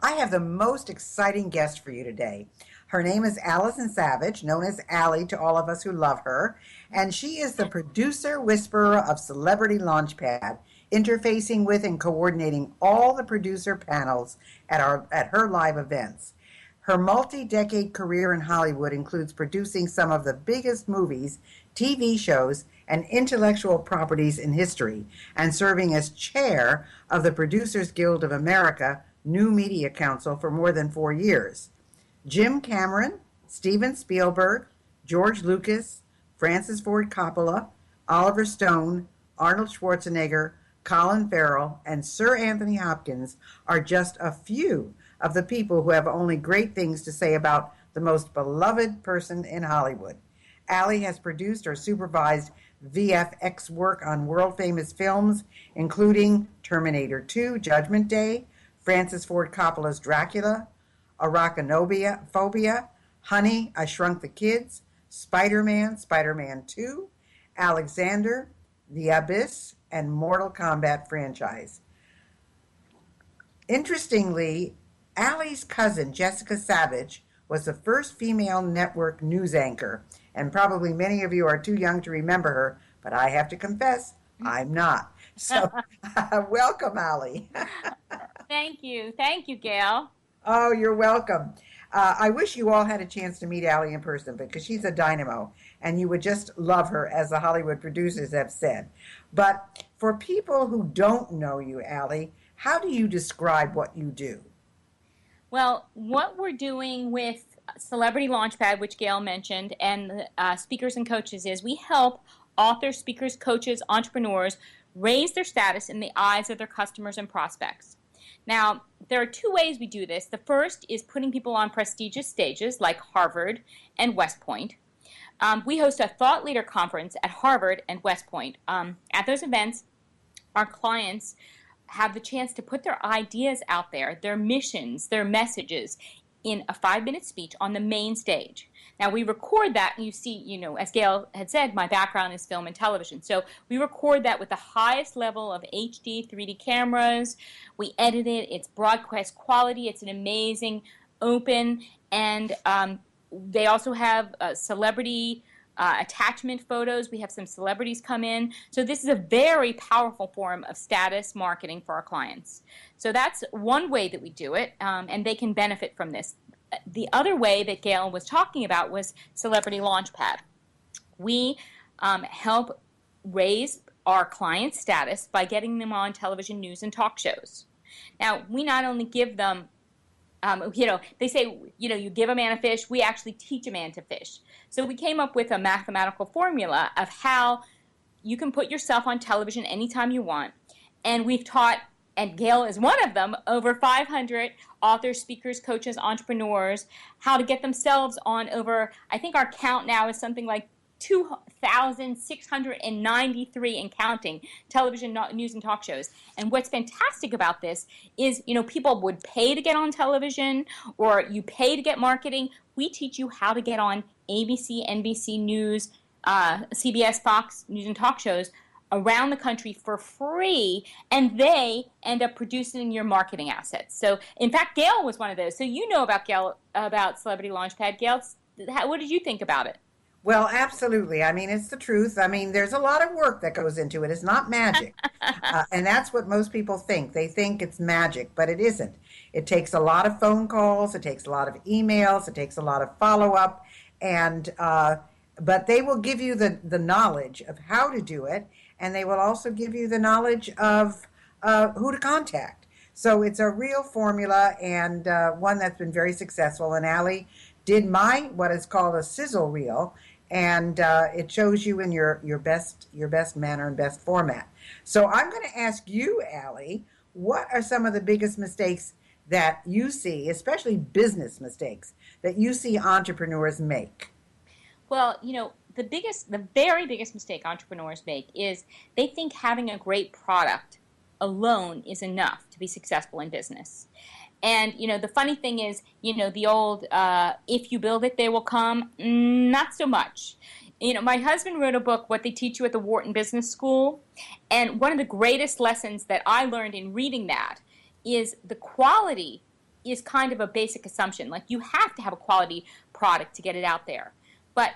I have the most exciting guest for you today. Her name is Allison Savitch, known as Allie to all of us who love her, and she is the producer whisperer of Celebrity Launchpad, interfacing with and coordinating all the producer panels at her live events. Her multi-decade career in Hollywood includes producing some of the biggest movies, TV shows, and intellectual properties in history, and serving as chair of the Producers Guild of America New Media Council for more than 4 years. Jim Cameron, Steven Spielberg, George Lucas, Francis Ford Coppola, Oliver Stone, Arnold Schwarzenegger, Colin Farrell, and Sir Anthony Hopkins are just a few of the people who have only great things to say about the most beloved person in Hollywood. Allie has produced or supervised VFX work on world-famous films, including Terminator 2, Judgment Day, Francis Ford Coppola's Dracula, Arachnophobia, Honey, I Shrunk the Kids, Spider-Man, Spider-Man 2, Alexander, The Abyss, and Mortal Kombat franchise. Interestingly, Allie's cousin, Jessica Savitch, was the first female network news anchor, and probably many of you are too young to remember her, but I have to confess, I'm not. So, welcome, Allie. Thank you. Thank you, Gail. Oh, you're welcome. I wish you all had a chance to meet Allie in person because she's a dynamo, and you would just love her, as the Hollywood producers have said. But for people who don't know you, Allie, how do you describe what you do? Well, what we're doing with Celebrity Launchpad, which Gail mentioned, and Speakers and Coaches is we help authors, speakers, coaches, entrepreneurs raise their status in the eyes of their customers and prospects. Now, there are two ways we do this. The first is putting people on prestigious stages like Harvard and West Point. We host a thought leader conference at Harvard and West Point. At those events, our clients have the chance to put their ideas out there, their missions, their messages in a 5-minute speech on the main stage. Now, we record that, and you see, as Gail had said, my background is film and television. So we record that with the highest level of HD, 3D cameras. We edit it. It's broadcast quality. It's an amazing open, and they also have celebrity attachment photos. We have some celebrities come in. So this is a very powerful form of status marketing for our clients. So that's one way that we do it, and they can benefit from this. The other way that Gail was talking about was Celebrity Launchpad. We help raise our clients' status by getting them on television news and talk shows. Now, we not only give them they say, you give a man a fish, we actually teach a man to fish. So we came up with a mathematical formula of how you can put yourself on television anytime you want. And we've taught, and Gail is one of them, over 500 authors, speakers, coaches, entrepreneurs, how to get themselves on over, I think our count now is something like 2,693 and counting television news and talk shows. And what's fantastic about this is, people would pay to get on television or you pay to get marketing. We teach you how to get on ABC, NBC News, CBS, Fox News and talk shows around the country for free, and they end up producing your marketing assets. So, in fact, Gail was one of those. So you know about Celebrity Launchpad. Gail, what did you think about it? Well, absolutely. I mean, it's the truth. I mean, there's a lot of work that goes into it. It's not magic. And that's what most people think. They think it's magic, but it isn't. It takes a lot of phone calls. It takes a lot of emails. It takes a lot of follow-up. But they will give you the knowledge of how to do it, and they will also give you the knowledge of who to contact. So it's a real formula, and one that's been very successful. And Allie did what is called a sizzle reel, and it shows you in your best manner and best format. So I'm going to ask you, Allie, what are some of the biggest mistakes that you see, especially business mistakes, that you see entrepreneurs make? Well, the very biggest mistake entrepreneurs make is they think having a great product alone is enough to be successful in business. And, the funny thing is, the old, if you build it, they will come, not so much. My husband wrote a book, What They Teach You at the Wharton Business School. And one of the greatest lessons that I learned in reading that is the quality is kind of a basic assumption. Like, you have to have a quality product to get it out there. But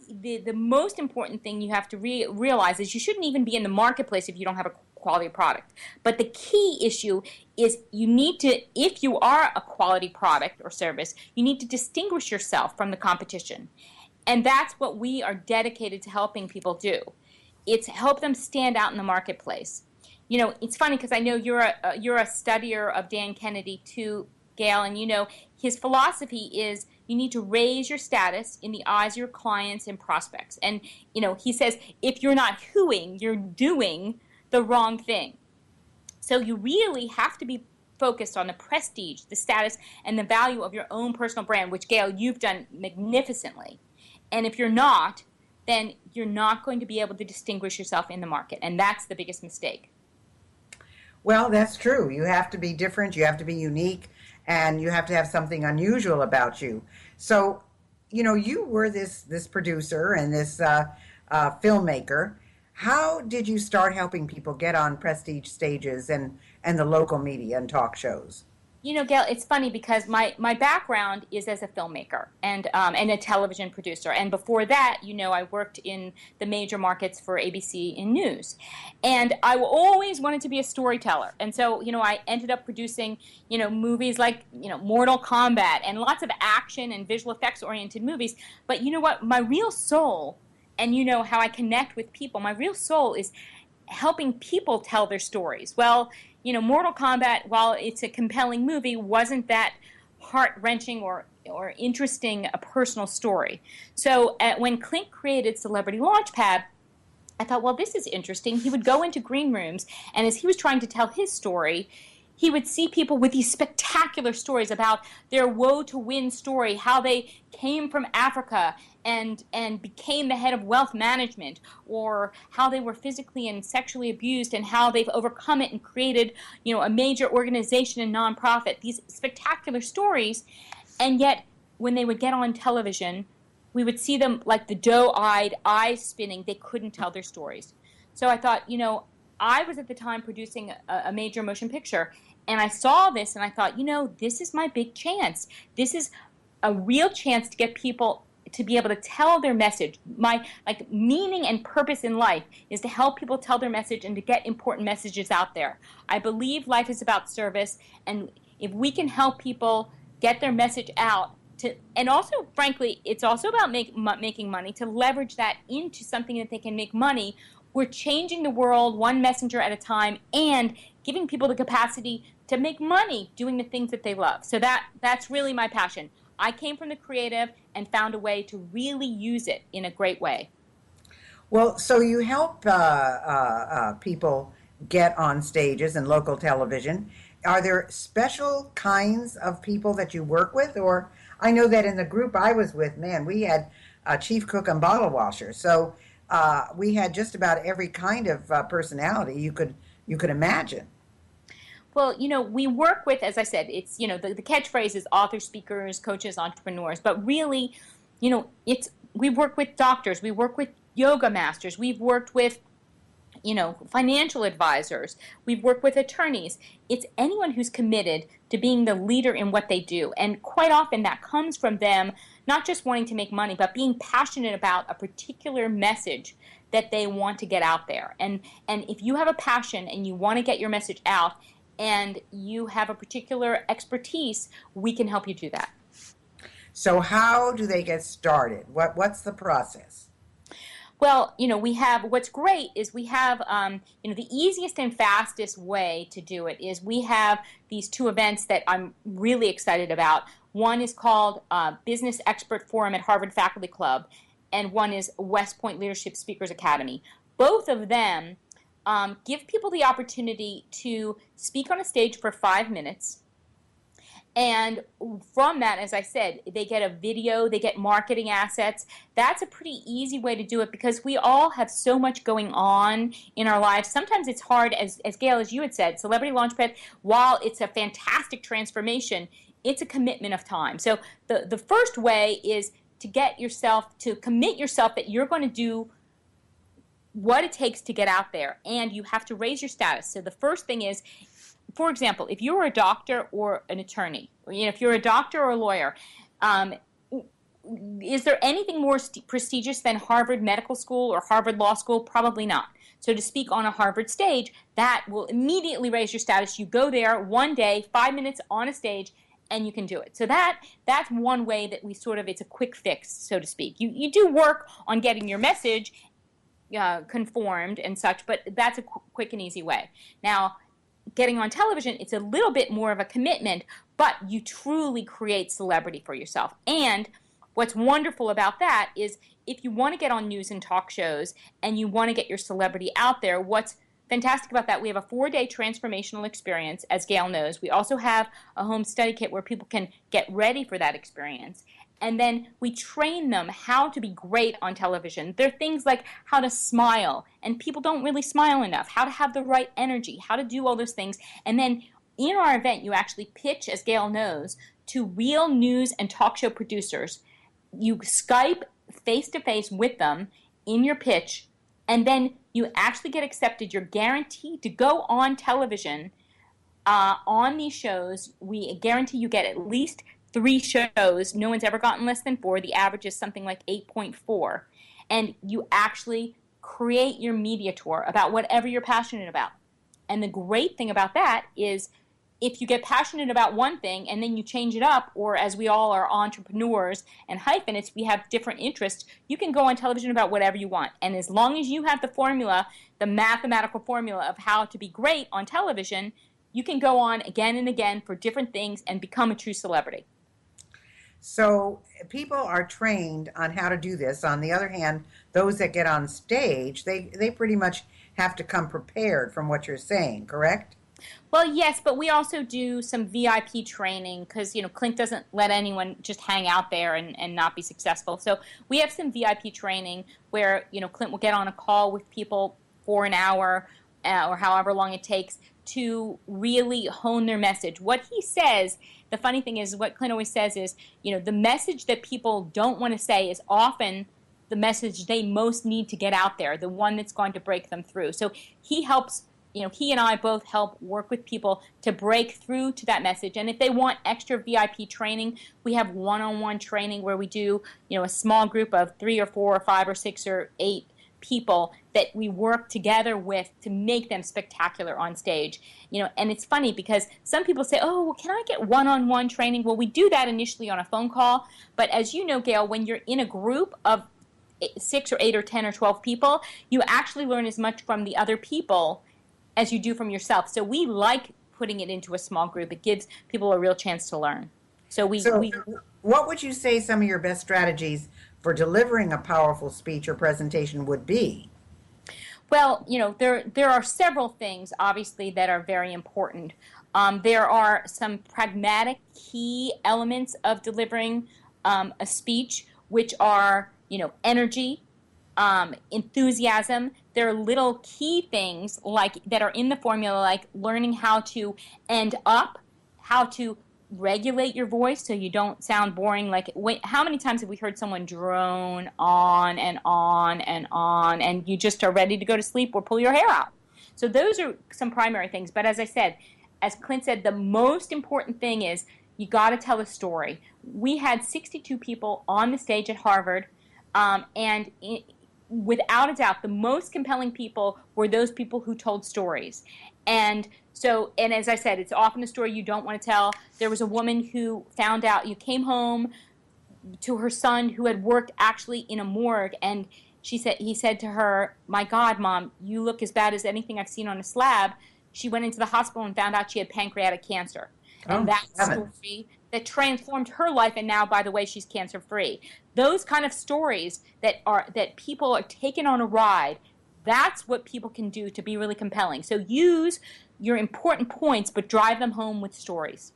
the most important thing you have to realize is you shouldn't even be in the marketplace if you don't have a quality product. But the key issue is you need to, if you are a quality product or service, you need to distinguish yourself from the competition. And that's what we are dedicated to helping people do. It's help them stand out in the marketplace. You know, it's funny because I know you're a studier of Dan Kennedy too, Gail, and you know his philosophy is you need to raise your status in the eyes of your clients and prospects. And you know, he says if you're not whoing, you're doing the wrong thing. So you really have to be focused on the prestige, the status, and the value of your own personal brand, which Gail, you've done magnificently. And if you're not, then you're not going to be able to distinguish yourself in the market, and that's the biggest mistake. Well, that's true. You have to be different, you have to be unique, and you have to have something unusual about you. So, you know, you were this producer and this filmmaker. How did you start helping people get on prestige stages and the local media and talk shows? You know, Gail, it's funny because my background is as a filmmaker and a television producer. And before that, you know, I worked in the major markets for ABC in news. And I always wanted to be a storyteller. And so, you know, I ended up producing, you know, movies like, you know, Mortal Kombat and lots of action and visual effects oriented movies. But you know what? My real soul, and you know how I connect with people, my real soul is helping people tell their stories. Well, you know, Mortal Kombat, while it's a compelling movie, wasn't that heart-wrenching or interesting a personal story. So when Clint created Celebrity Launchpad, I thought, well, this is interesting. He would go into green rooms, and as he was trying to tell his story, he would see people with these spectacular stories about their woe-to-win story, how they came from Africa and became the head of wealth management, or how they were physically and sexually abused and how they've overcome it and created, you know, a major organization and nonprofit. These spectacular stories, and yet when they would get on television, we would see them like the doe-eyed, eyes spinning. They couldn't tell their stories. So I thought, you know, I was at the time producing a major motion picture, and I saw this, and I thought, you know, this is my big chance. This is a real chance to get people to be able to tell their message. My meaning and purpose in life is to help people tell their message and to get important messages out there. I believe life is about service, and if we can help people get their message out, and also, frankly, it's also about making money, to leverage that into something that they can make money. We're changing the world one messenger at a time and giving people the capacity to make money doing the things that they love. So that's really my passion. I came from the creative and found a way to really use it in a great way. Well, so you help people get on stages and local television. Are there special kinds of people that you work with? Or I know that in the group I was with, man, we had a chief cook and bottle washer. So we had just about every kind of personality you could imagine. Well, you know, we work with, as I said, it's, you know, the catchphrase is authors, speakers, coaches, entrepreneurs. But really, you know, we work with doctors, we work with yoga masters, we've worked with, you know, financial advisors, we've worked with attorneys. It's anyone who's committed to being the leader in what they do. And quite often that comes from them not just wanting to make money, but being passionate about a particular message that they want to get out there. And if you have a passion and you want to get your message out and you have a particular expertise, we can help you do that. So how do they get started? What's the process? Well, you know, what's great is we have, you know, the easiest and fastest way to do it is we have these two events that I'm really excited about. One is called Business Expert Forum at Harvard Faculty Club, and one is West Point Leadership Speakers Academy. Both of them give people the opportunity to speak on a stage for 5 minutes. And from that, as I said, they get a video, they get marketing assets. That's a pretty easy way to do it because we all have so much going on in our lives. Sometimes it's hard, as Gail, as you had said, Celebrity Launchpad, while it's a fantastic transformation, it's a commitment of time. So the first way is to commit yourself that you're going to do what it takes to get out there, and you have to raise your status. So the first thing is for example, if you're a doctor or an attorney, or, if you're a doctor or a lawyer, um, is there anything more prestigious than Harvard Medical School or Harvard Law School? Probably not. So to speak on a Harvard stage, that will immediately raise your status. You go there one day, 5 minutes on a stage, and you can do it. So that's one way that we sort of, it's a quick fix, so to speak. You do work on getting your message conformed and such, but that's a quick and easy way. Now, getting on television, it's a little bit more of a commitment, but you truly create celebrity for yourself. And what's wonderful about that is if you want to get on news and talk shows and you want to get your celebrity out there, what's fantastic about that, we have a 4-day transformational experience, as Gail knows. We also have a home study kit where people can get ready for that experience. And then we train them how to be great on television. There are things like how to smile, and people don't really smile enough, how to have the right energy, how to do all those things. And then in our event, you actually pitch, as Gail knows, to real news and talk show producers. You Skype face-to-face with them in your pitch, and then you actually get accepted. You're guaranteed to go on television on these shows. We guarantee you get at least 3 shows. No one's ever gotten less than 4. The average is something like 8.4. And you actually create your media tour about whatever you're passionate about. And the great thing about that is if you get passionate about one thing and then you change it up, or as we all are entrepreneurs and hyphenates, we have different interests, you can go on television about whatever you want. And as long as you have the formula, the mathematical formula of how to be great on television, you can go on again and again for different things and become a true celebrity. So people are trained on how to do this. On the other hand, those that get on stage, they pretty much have to come prepared from what you're saying, correct? Well, yes, but we also do some VIP training because, Clint doesn't let anyone just hang out there and not be successful. So we have some VIP training where, Clint will get on a call with people for an hour or however long it takes to really hone their message. What he says, the funny thing is, what Clint always says is, the message that people don't want to say is often the message they most need to get out there, the one that's going to break them through. So he helps, he and I both help work with people to break through to that message. And if they want extra VIP training, we have one-on-one training where we do, a small group of 3 or 4 or 5 or 6 or 8 people that we work together with to make them spectacular on stage. And it's funny because some people say, oh, well, can I get one-on-one training? Well, we do that initially on a phone call. But as you know, Gail, when you're in a group of 6 or 8 or 10 or 12 people, you actually learn as much from the other people as you do from yourself. So we like putting it into a small group. It gives people a real chance to learn. So what would you say some of your best strategies for delivering a powerful speech or presentation would be? Well, there are several things, obviously, that are very important. There are some pragmatic key elements of delivering a speech, which are, energy, enthusiasm. There are little key things that are in the formula, like learning how to end up, how to regulate your voice so you don't sound boring. How many times have we heard someone drone on and on and on, and you just are ready to go to sleep or pull your hair out? So those are some primary things. But as I said, as Clint said, the most important thing is you got to tell a story. We had 62 people on the stage at Harvard, and without a doubt, the most compelling people were those people who told stories. And as I said, it's often a story you don't want to tell. There was a woman who found out, you came home to her son who had worked actually in a morgue, and he said to her, "My God, Mom, you look as bad as anything I've seen on a slab." She went into the hospital and found out she had pancreatic cancer. And that story that transformed her life, and now, by the way, she's cancer-free. Those kind of stories that people are taken on a ride, that's what people can do to be really compelling. So use your important points, but drive them home with stories.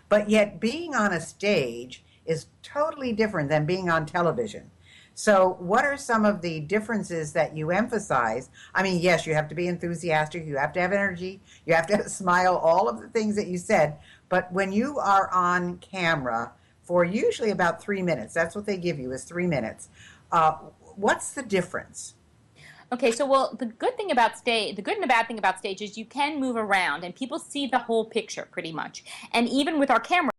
But yet being on a stage is totally different than being on television. So what are some of the differences that you emphasize? I mean, yes, you have to be enthusiastic, you have to have energy, you have to smile, all of the things that you said. But when you are on camera for usually about 3 minutes, that's what they give you is 3 minutes. What's the difference? Okay, so well, the good and the bad thing about stage is you can move around and people see the whole picture pretty much. And even with our camera